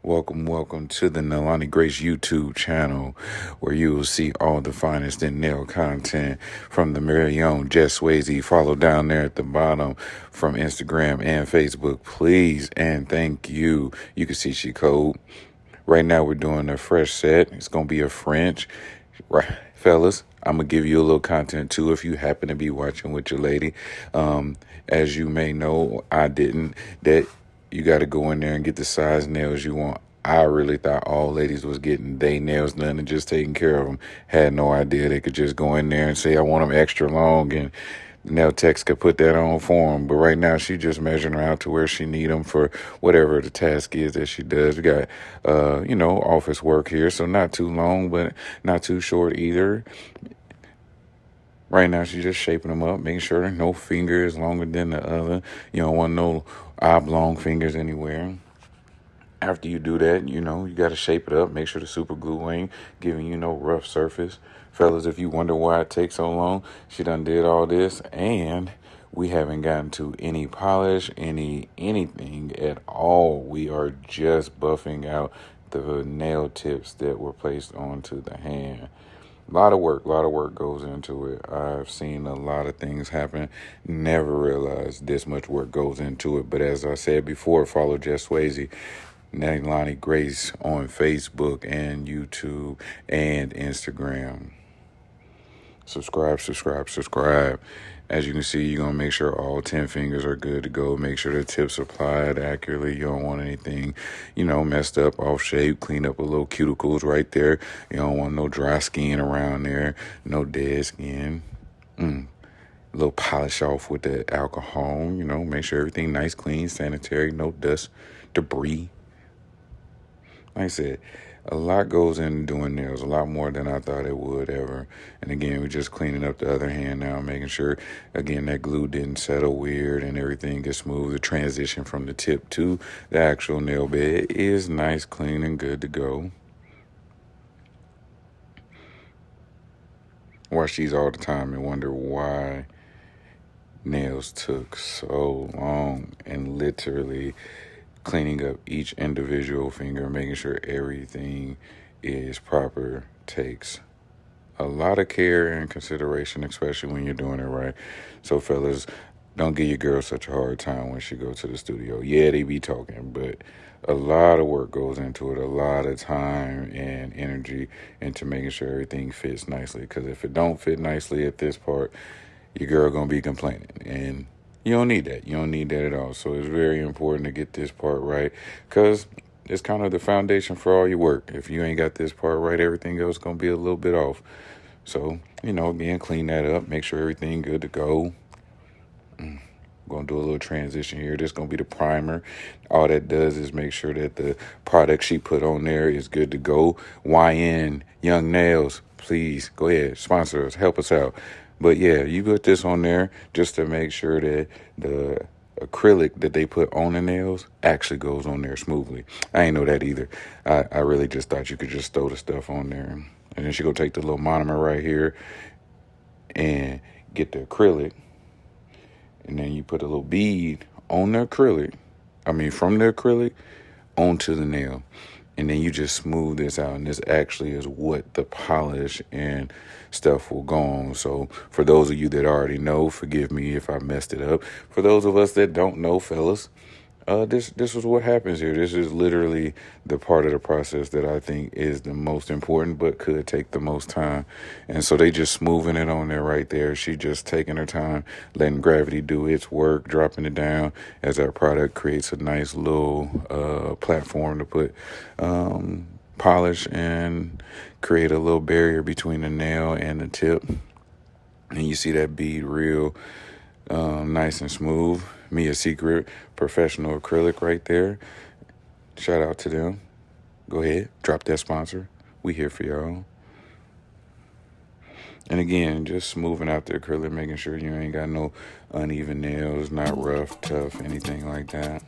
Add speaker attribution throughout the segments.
Speaker 1: Welcome to the Nalani Grace YouTube channel, where you will see all the finest in nail content from the very own Jess Swayze. Follow down there at the bottom from Instagram and Facebook, please, and thank you. You can see she code. Right now we're doing a fresh set. It's gonna be a French, right, fellas. I'm gonna give you a little content too if you happen to be watching with your lady. As you may know, I didn't. That you got to go in there and get the size nails you want. I really thought all ladies was getting they nails done and just taking care of them. Had no idea they could just go in there and say, I want them extra long, and nail techs could put that on for them. But right now, she just measuring her out to where she need them for whatever the task is that she does. We got, office work here, so not too long, but not too short either. Right now, she's just shaping them up, making sure no finger is longer than the other. You don't want no oblong fingers anywhere. After you do that, you got to shape it up. Make sure the super glue ain't giving you no rough surface. Fellas, if you wonder why it takes so long, she done did all this, and we haven't gotten to any polish, anything at all. We are just buffing out the nail tips that were placed onto the hand. A lot of work goes into it. I've seen a lot of things happen. Never realized this much work goes into it. But as I said before, follow Jess Swayze, Nalani Grace on Facebook and YouTube and Instagram. Subscribe. As you can see, you're going to make sure all 10 fingers are good to go. Make sure the tips are applied accurately. You don't want anything, messed up, off shape. Clean up a little cuticles right there. You don't want no dry skin around there. No dead skin. A little polish off with the alcohol. Make sure everything nice, clean, sanitary. No dust, debris. Like I said, a lot goes into doing nails, a lot more than I thought it would ever. And again, we're just cleaning up the other hand now, making sure, again, that glue didn't settle weird and everything gets smooth. The transition from the tip to the actual nail bed is nice, clean, and good to go. Watch these all the time and wonder why nails took so long, and literally cleaning up each individual finger, making sure everything is proper, takes a lot of care and consideration, especially when you're doing it right. So fellas, don't give your girl such a hard time when she goes to the studio. Yeah, they be talking, but a lot of work goes into it, a lot of time and energy into making sure everything fits nicely. Because if it don't fit nicely at this part, your girl gonna be complaining, and you don't need that. You don't need that at all. So it's very important to get this part right, because it's kind of the foundation for all your work. If you ain't got this part right, everything else going to be a little bit off. So, again, clean that up. Make sure everything good to go. I'm going to do a little transition here. This is going to be the primer. All that does is make sure that the product she put on there is good to go. YN, Young Nails, please go ahead. Sponsor us. Help us out. But yeah, you put this on there just to make sure that the acrylic that they put on the nails actually goes on there smoothly. I ain't know that either. I really just thought you could just throw the stuff on there. And then she go take the little monomer right here and get the acrylic. And then you put a little bead on the acrylic. From the acrylic onto the nail. And then you just smooth this out. And this actually is what the polish and stuff will go on. So for those of you that already know, forgive me if I messed it up. For those of us that don't know, fellas, this is what happens here. This is literally the part of the process that I think is the most important, but could take the most time. And so they just smoothing it on there right there. She just taking her time, letting gravity do its work, dropping it down as our product creates a nice little platform to put polish and create a little barrier between the nail and the tip. And you see that bead real nice and smooth. Me a Secret Professional Acrylic right there. Shout out to them. Go ahead, drop that sponsor. We here for y'all. And again, just smoothing out the acrylic, making sure you ain't got no uneven nails, not rough, tough, anything like that.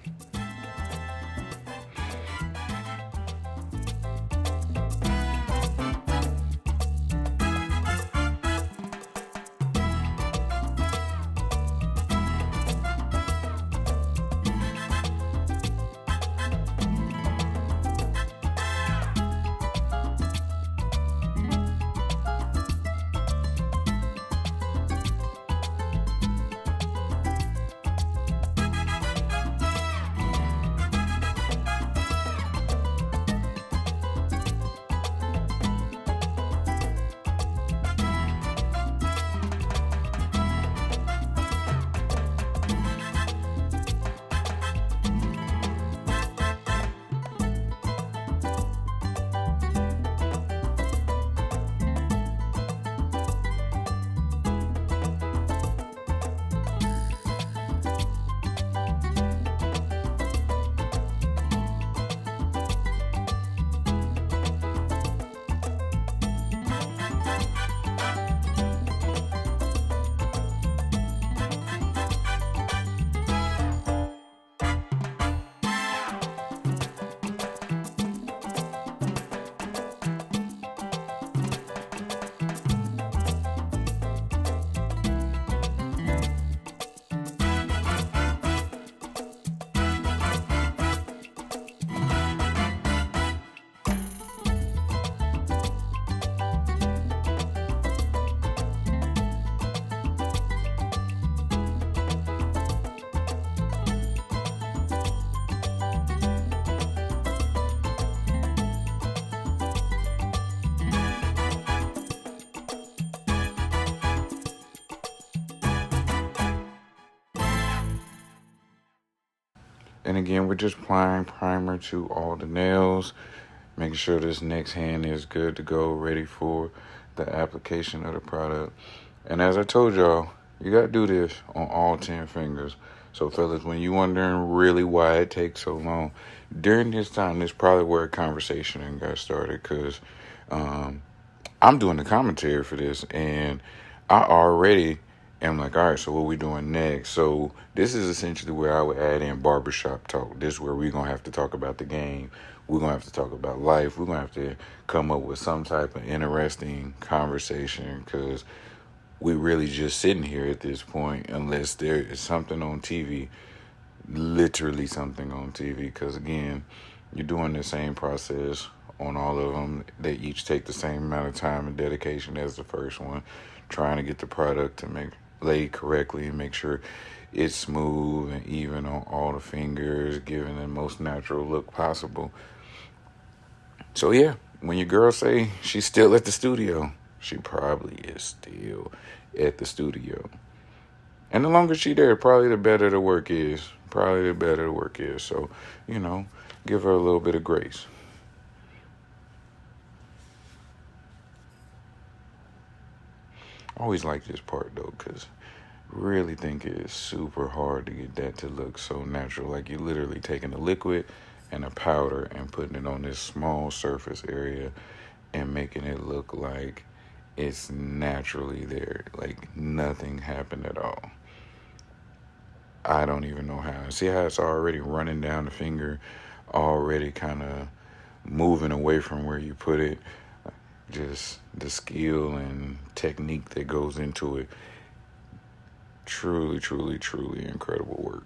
Speaker 1: And again, we're just applying primer to all the nails, making sure this next hand is good to go, ready for the application of the product. And as I told y'all, you got to do this on all 10 fingers. So fellas, when you wondering really why it takes so long, during this time, this is probably where a conversation got started, because I'm doing the commentary for this, and I already am like, all right, so what we doing next? So this is essentially where I would add in barbershop talk. This is where we're going to have to talk about the game. We're going to have to talk about life. We're going to have to come up with some type of interesting conversation, because we really just sitting here at this point, unless there is something on TV, literally something on TV, because again, you're doing the same process on all of them. They each take the same amount of time and dedication as the first one, trying to get the product to make laid correctly and make sure it's smooth and even on all the fingers, giving the most natural look possible. So yeah, when your girl say she's still at the studio, she probably is still at the studio. And the longer she there, probably the better the work is. So, give her a little bit of grace. I always like this part, though, because I really think it is super hard to get that to look so natural. Like you're literally taking a liquid and a powder and putting it on this small surface area and making it look like it's naturally there. Like nothing happened at all. I don't even know how. See how it's already running down the finger, already kind of moving away from where you put it. Just the skill and technique that goes into it. Truly, truly, truly incredible work.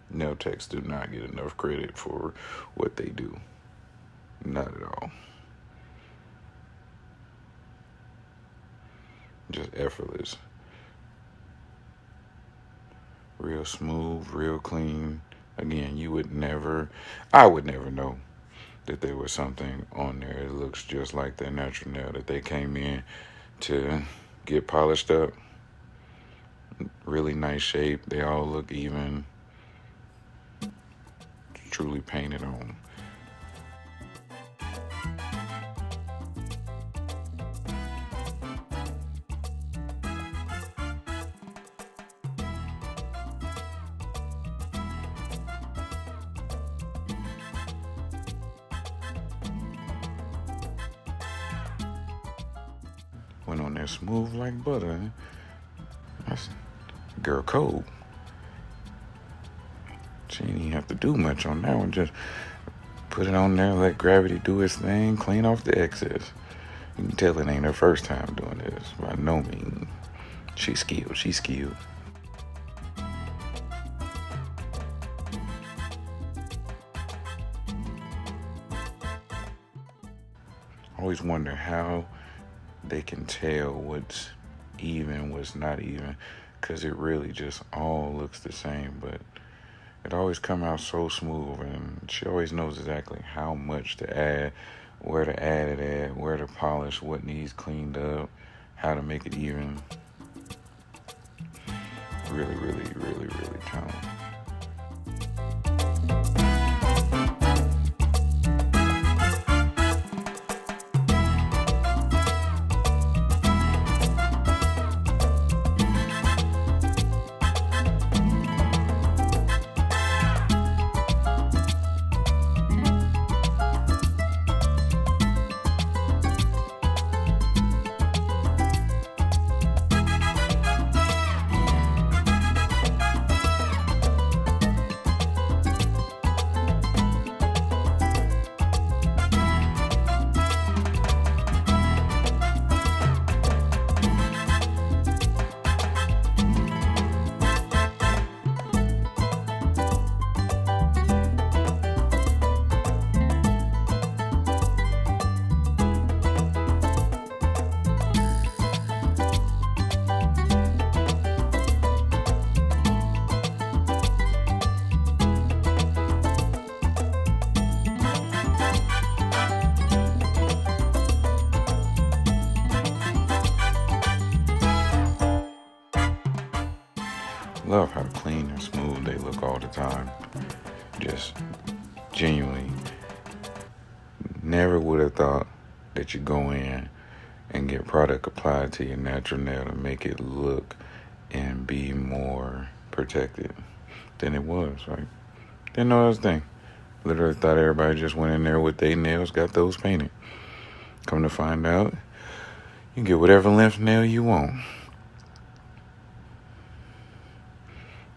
Speaker 1: Nail techs do not get enough credit for what they do. Not at all. Just effortless. Real smooth, real clean. Again, I would never know that there was something on there. It looks just like their natural nail that they came in to get polished up. Really nice shape. They all look even. Truly painted on. Went on there smooth like butter. That's girl cold. She didn't even have to do much on that one. Just put it on there, let gravity do its thing, clean off the excess. You can tell it ain't her first time doing this. By no means. She's skilled. I always wonder how they can tell what's even, what's not even, because it really just all looks the same, but it always come out so smooth, and she always knows exactly how much to add, where to add it at, where to polish, what needs cleaned up, how to make it even. Really, really, really, really talented. Love how clean and smooth they look all the time. Just genuinely, never would have thought that you go in and get product applied to your natural nail to make it look and be more protected than it was, right? Didn't know that was a thing. Literally thought everybody just went in there with their nails, got those painted. Come to find out, you can get whatever length nail you want.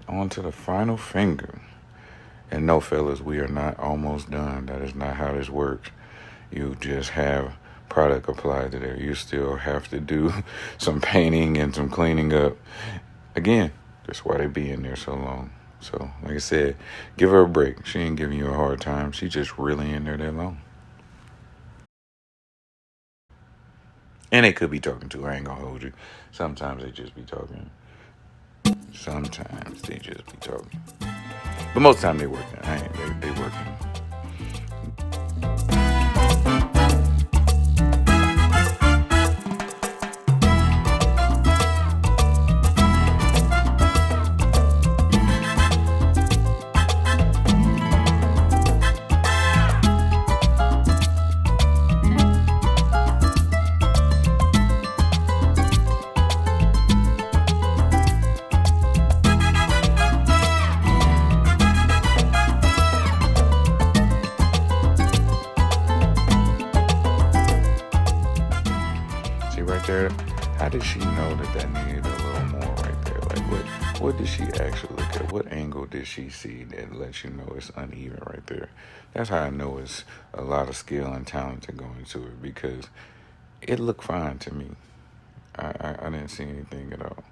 Speaker 1: On to the final finger. And no, fellas, we are not almost done. That is not how this works. You just have product applied to there. You still have to do some painting and some cleaning up. Again, that's why they be in there so long. So, like I said, give her a break. She ain't giving you a hard time. She just really in there that long. And they could be talking to her. I ain't gonna hold you. Sometimes they just be talking. Sometimes they just be talking. But most of the time they working. They working. Right there, how did she know that needed a little more right there? Like, what did she actually look at? What angle did she see that lets you know it's uneven right there? That's how I know it's a lot of skill and talent to go into it, because it looked fine to me. I didn't see anything at all.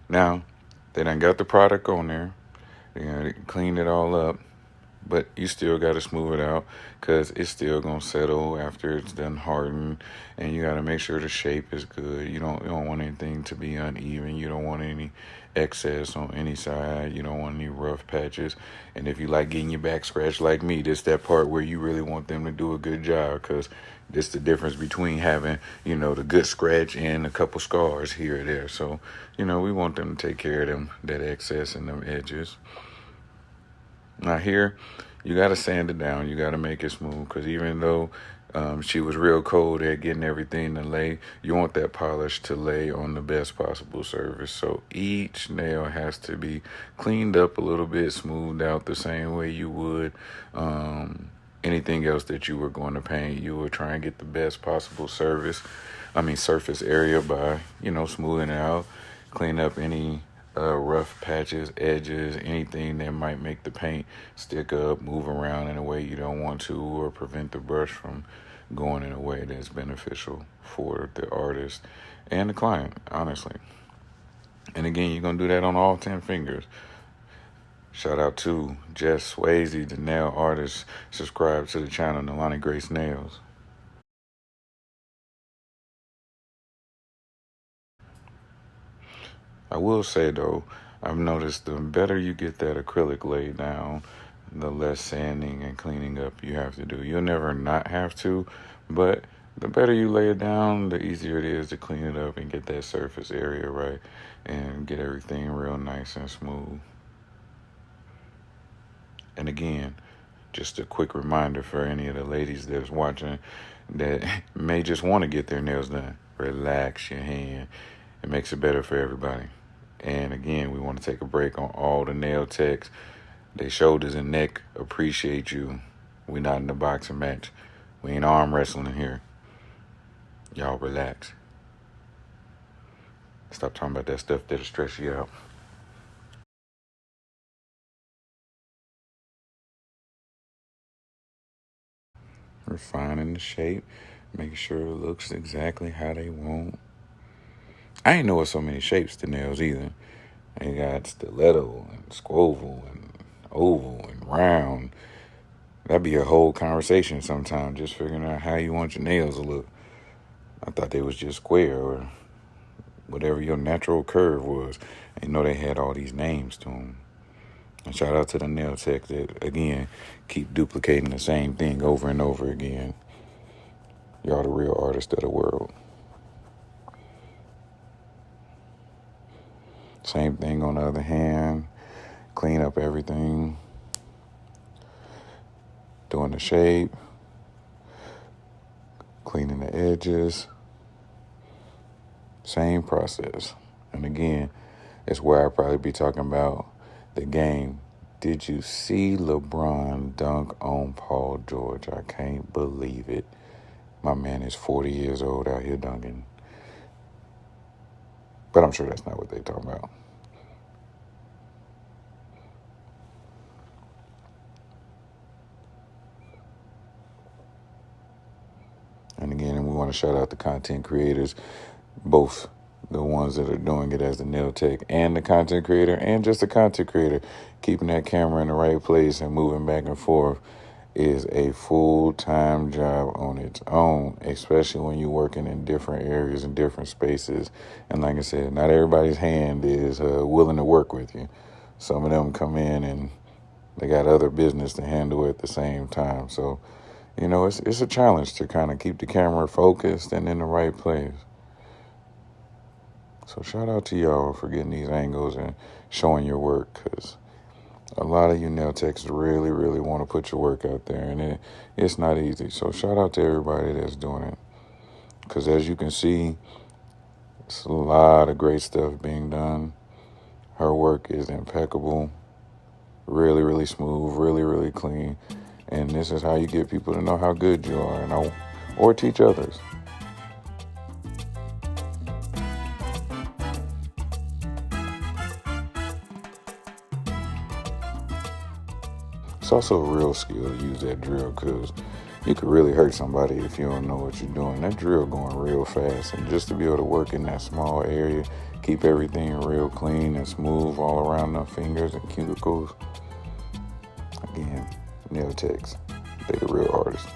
Speaker 1: Now, they done got the product on there. They cleaned it all up. But you still got to smooth it out, because it's still going to settle after it's done hardened. And you got to make sure the shape is good. You don't want anything to be uneven. You don't want any excess on any side. You don't want any rough patches. And if you like getting your back scratched like me, this that part where you really want them to do a good job, because this the difference between having, the good scratch and a couple scars here or there. So, we want them to take care of them, that excess and them edges. Now here, you got to sand it down. You got to make it smooth, because even though she was real cold at getting everything to lay, you want that polish to lay on the best possible surface. So each nail has to be cleaned up a little bit, smoothed out the same way you would anything else that you were going to paint. You would try and get the best possible surface area by, smoothing it out, clean up any rough patches, edges, anything that might make the paint stick up, move around in a way you don't want to, or prevent the brush from going in a way that's beneficial for the artist and the client, honestly. And again, you're going to do that on all 10 fingers. Shout out to Jess Swayze, the nail artist. Subscribe to the channel, Nalani Grace Nails. I will say, though, I've noticed the better you get that acrylic laid down, the less sanding and cleaning up you have to do. You'll never not have to, but the better you lay it down, the easier it is to clean it up and get that surface area right and get everything real nice and smooth. And again, just a quick reminder for any of the ladies that's watching that may just want to get their nails done. Relax your hand. It makes it better for everybody. And again, we want to take a break on all the nail techs. Their shoulders and neck appreciate you. We're not in the boxing match. We ain't arm wrestling here. Y'all relax. Stop talking about that stuff that'll stress you out. Refining the shape, making sure it looks exactly how they want. I ain't know so many shapes to nails either. They got stiletto and squoval and oval and round. That'd be a whole conversation sometime, just figuring out how you want your nails to look. I thought they was just square or whatever your natural curve was. I know they had all these names to them. And shout out to the nail tech that, again, keep duplicating the same thing over and over again. Y'all the real artists of the world. Same thing on the other hand. clean up everything, doing the shape, cleaning the edges, same process. And again, it's where I'll probably be talking about the game. Did you see LeBron dunk on Paul George? I can't believe it. My man is 40 years old out here dunking. But I'm sure that's not what they're talking about. And again, we want to shout out the content creators, both the ones that are doing it as the nail tech and the content creator and just the content creator. Keeping that camera in the right place and moving back and forth is a full-time job on its own, especially when you're working in different areas and different spaces. And like I said, not everybody's hand is willing to work with you. Some of them come in and they got other business to handle at the same time. So, you know, it's a challenge to kind of keep the camera focused and in the right place. So shout out to y'all for getting these angles and showing your work, because a lot of you nail techs really, really want to put your work out there, and it's not easy. So shout out to everybody that's doing it, because as you can see, it's a lot of great stuff being done. Her work is impeccable, really, really smooth, really, really clean, and this is how you get people to know how good you are, or teach others. It's also a real skill to use that drill, because you could really hurt somebody if you don't know what you're doing. That drill going real fast, and just to be able to work in that small area, keep everything real clean and smooth all around the fingers and cuticles. Again, nail techs, they the real artists.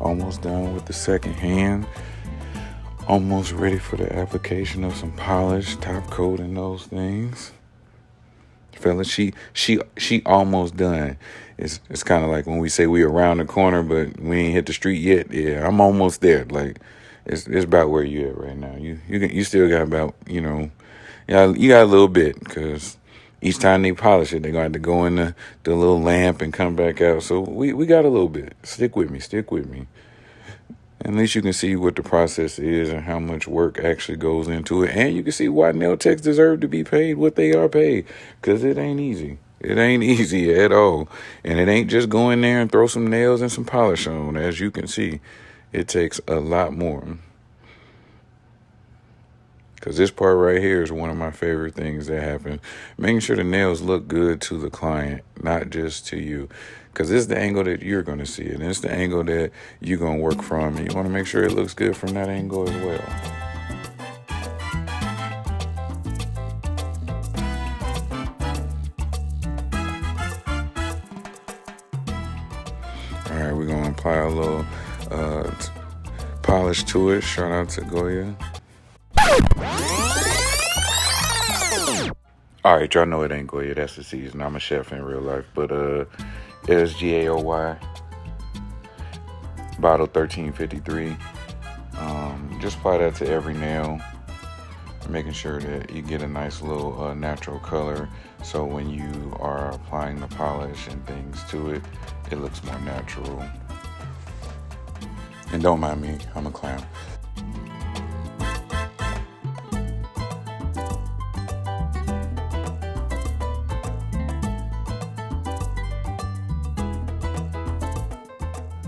Speaker 1: Almost done with the second hand. Almost ready for the application of some polish, top coat, and those things. Fellas, she almost done. It's kind of like when we say we around the corner, but we ain't hit the street yet. Yeah, I'm almost there. Like it's about where you at right now. You still got about, you got a little bit, because each time they polish it, they're going to have to go in the little lamp and come back out. So we got a little bit. Stick with me. At least you can see what the process is and how much work actually goes into it. And you can see why nail techs deserve to be paid what they are paid, because it ain't easy. It ain't easy at all. And it ain't just go in there and throw some nails and some polish on. As you can see, it takes a lot more. Because this part right here is one of my favorite things that happen. Making sure the nails look good to the client, not just to you. Because this is the angle that you're going to see it. And it's the angle that you're going to work from. And you want to make sure it looks good from that angle as well. All right, we're going to apply a little polish to it. Shout out to Goya. All right, y'all know it ain't Goya. That's the season. I'm a chef in real life. But SGAOY, bottle 1353. Just apply that to every nail, making sure that you get a nice little natural color. So when you are applying the polish and things to it, it looks more natural. And don't mind me, I'm a clown.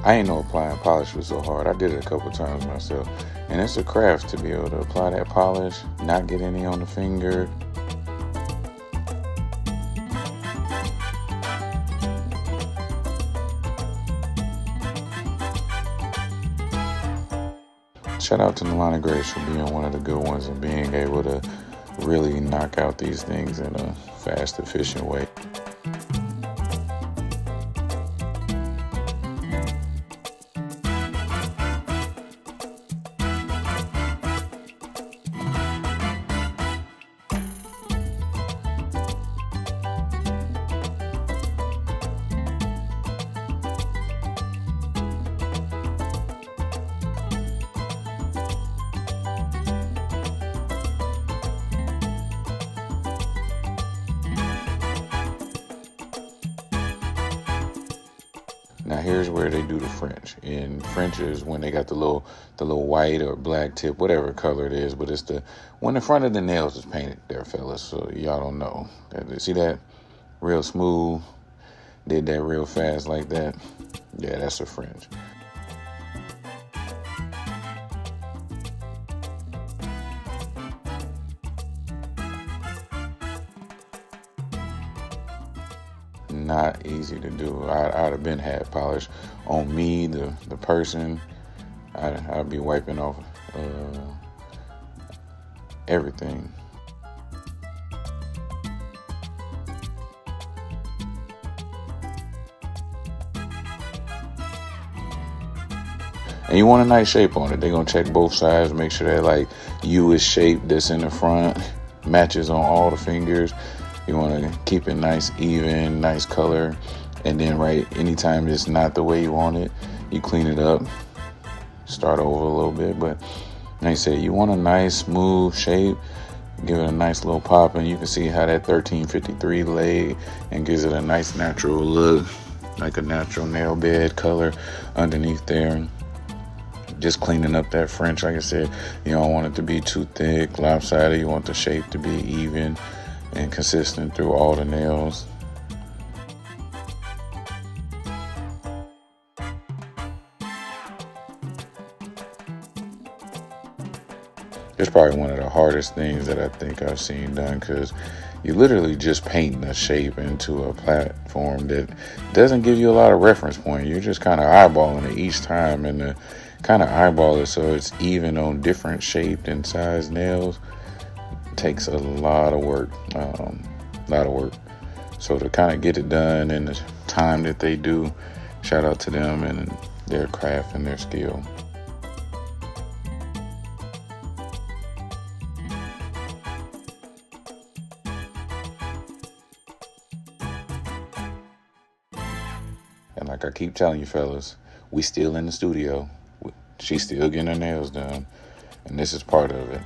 Speaker 1: I ain't know applying polish was so hard. I did it a couple times myself. And it's a craft to be able to apply that polish, not get any on the finger. Shout out to Nalani Grace for being one of the good ones and being able to really knock out these things in a fast, efficient way. Now here's where they do the French. In French is when they got the little white or black tip, whatever color it is, but it's when the front of the nails is painted there, fellas. So y'all don't know. See that? Real smooth. Did that real fast like that. Yeah, that's a French. Not easy to do. I'd have been hat polish on me, the person. I'd be wiping off everything. And you want a nice shape on it. They're going to check both sides, make sure that like U-ish shape that's in the front matches on all the fingers. You want to keep it nice, even, nice color. And then anytime it's not the way you want it, you clean it up, start over a little bit. But like I said, you want a nice, smooth shape. Give it a nice little pop, and you can see how that 1353 laid and gives it a nice natural look, like a natural nail bed color underneath there. Just cleaning up that French, like I said, you don't want it to be too thick, lopsided. You want the shape to be even and consistent through all the nails. It's probably one of the hardest things that I think I've seen done, because you're literally just painting a shape into a platform that doesn't give you a lot of reference point. You're just kind of eyeballing it each time, and to kind of eyeball it so it's even on different shaped and size nails takes a lot of work. So to kind of get it done in the time that they do, shout out to them and their craft and their skill. And like I keep telling you, fellas, we still in the studio. She's still getting her nails done, and this is part of it.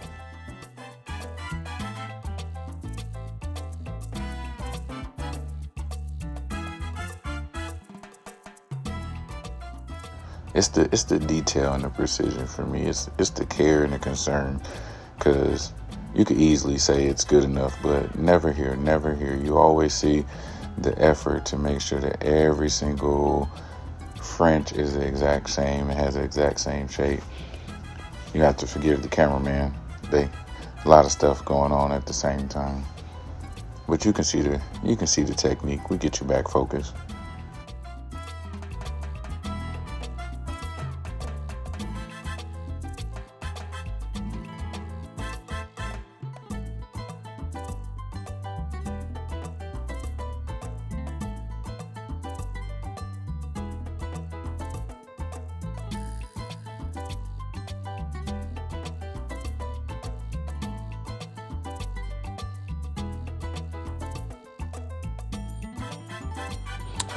Speaker 1: It's the detail and the precision for me. It's the care and the concern, because you could easily say it's good enough, but never here. You always see the effort to make sure that every single French is the exact same and has the exact same shape. You have to forgive the cameraman. A lot of stuff going on at the same time. But you can see the technique. We get you back focused.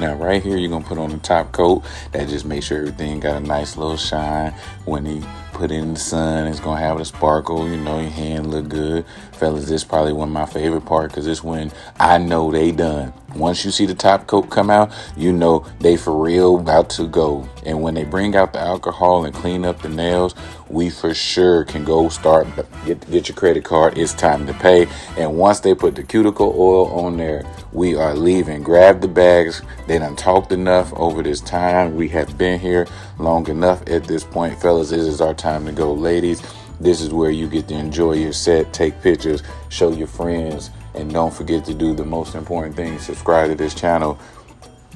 Speaker 1: Now right here, you're going to put on the top coat. That just makes sure everything got a nice little shine. When you put it in the sun, it's going to have a sparkle. You know, your hand look good. Fellas, this is probably one of my favorite part, because it's when I know they done. Once you see the top coat come out, you know they for real about to go. And when they bring out the alcohol and clean up the nails, we for sure can go start, get your credit card. It's time to pay. And once they put the cuticle oil on there, we are leaving. Grab the bags. They done talked enough over this time. We have been here long enough at this point. Fellas, this is our time to go. Ladies, this is where you get to enjoy your set, take pictures, show your friends, and don't forget to do the most important thing. Subscribe to this channel.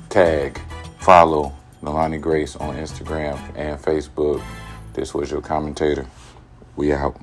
Speaker 1: Tag, follow Nalani Grace on Instagram and Facebook. This was your commentator. We out.